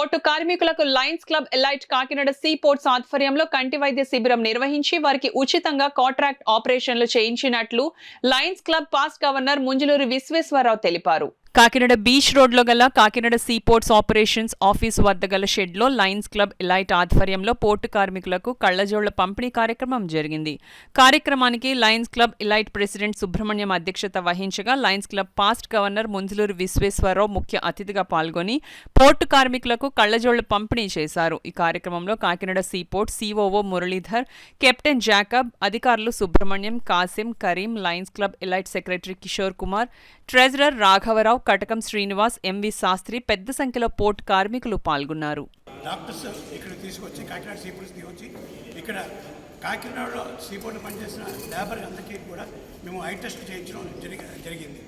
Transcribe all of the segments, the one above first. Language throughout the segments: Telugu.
పోర్టు కార్మికులకు lions club elite Kakinada sea ports ఆధ్వర్యంలో కంటి వైద్య శిబిరం నిర్వహించి వారికి ఉచితంగా కాంట్రాక్ట్ ఆపరేషన్లు చేయించినట్లు lions club past governor Munjuluri Visweswararao తెలిపారు. కాకినాడ బీచ్ రోడ్లో గల Kakinada sea ports operations office వద్ద గల షెడ్లో లయన్స్ క్లబ్ ఎలైట్ ఆధ్వర్యంలో పోర్టు కార్మికులకు కళ్లజోళ్ల పంపిణీ కార్యక్రమం జరిగింది. కార్యక్రమానికి lions club elite president Subrahmanyam అధ్యక్షత వహించగా lions club past governor Munjuluri Visweswararao ముఖ్య అతిథిగా పాల్గొని పోర్టు కార్మికులకు కళ్లజోళ్ల పంపిణీ చేశారు. ఈ కార్యక్రమంలో Kakinada sea port COO Muralidhar, captain Jacob, అధికారులు Subrahmanyam, Kasim, Karim, lions club elite secretary Kishore Kumar, treasurer రాఘవరావు, కటకం శ్రీనివాస్, ఎంవి శాస్త్రి పెద్ద సంఖ్యలో పోర్టు కార్మికులు పాల్గొన్నారు. డాక్టర్స్ ఇక్కడ తీసుకొచ్చి కాకినాడ సీపోర్ట్స్ తీసుకొచ్చి ఇక్కడ కాకినాడలో సీపోర్ట్ పనిచేసిన లేబర్ అందరికీ కూడా మేము ఐ టెస్ట్ చేయించడం జరిగింది.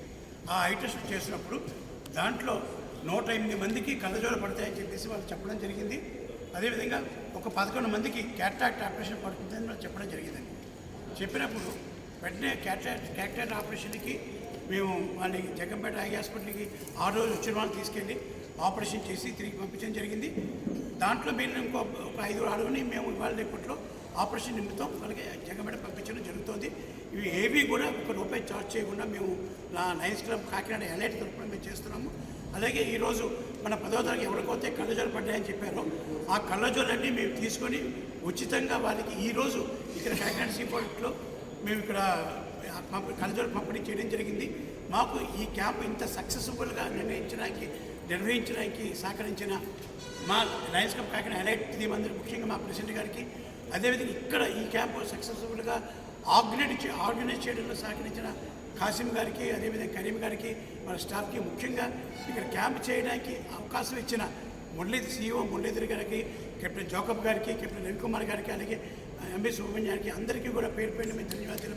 ఆ ఐ టెస్ట్ చేసినప్పుడు దాంట్లో 108 మందికి కళ్ళజోలు పడతాయని చెప్పేసి వాళ్ళు చెప్పడం జరిగింది. అదేవిధంగా ఒక 11 మందికి క్యాటరాక్ట్ ఆపరేషన్ పడుతుందని చెప్పడం జరిగిందండి. చెప్పినప్పుడు వెంటనే క్యాటరాక్ట్ ఆపరేషన్కి మేము వాళ్ళకి జగంపేట ఐ హాస్పిటల్కి 6 రోజులు వచ్చిన వాళ్ళని తీసుకెళ్ళి ఆపరేషన్ చేసి తిరిగి పంపించడం జరిగింది. దాంట్లో మేము ఒక 5-6 మేము ఇవాళ రేపట్లో ఆపరేషన్ నిమిత్తం వాళ్ళకి జగంపేట పంపించడం జరుగుతుంది. ఇవి ఏవి కూడా ₹1 ఛార్జ్ చేయకుండా మేము లయన్స్ క్లబ్ కాకినాడ ఎలైట్ తరఫున మేము చేస్తున్నాము. అలాగే ఈరోజు మన 10వ తరగతి ఎవరికైతే కళ్ళజోలు పడ్డాయని చెప్పారో ఆ కళ్ళజోలన్నీ మేము తీసుకొని ఉచితంగా వాళ్ళకి ఈరోజు ఇక్కడ కాకినాడ సీపోర్ట్లో మేము ఇక్కడ కళ్ళజోలు పంపిణీ చేయడం జరిగింది. మాకు ఈ క్యాంప్ ఇంత సక్సెస్ఫుల్గా నిర్వహించడానికి సహకరించిన మా Lions club Kakinada elite team అందరూ, ముఖ్యంగా మా ప్రెసిడెంట్ గారికి, అదేవిధంగా ఇక్కడ ఈ క్యాంపు సక్సెస్ఫుల్గా ఆర్గనైజ్ చేయడంలో సహకరించిన కాసిం గారికి, అదేవిధంగా కరీం గారికి, మన స్టాఫ్కి, ముఖ్యంగా ఇక్కడ క్యాంప్ చేయడానికి అవకాశం ఇచ్చిన సిఇఓ మురళీధర్ గారికి, కెప్టెన్ జాకబ్ గారికి, కెప్టెన్ రవికుమార్ గారికి, అలాగే ఎంబీ సుబ్రహ్మణ్యం గారికి అందరికీ కూడా పేరు పేరు మేము ధన్యవాదాలు.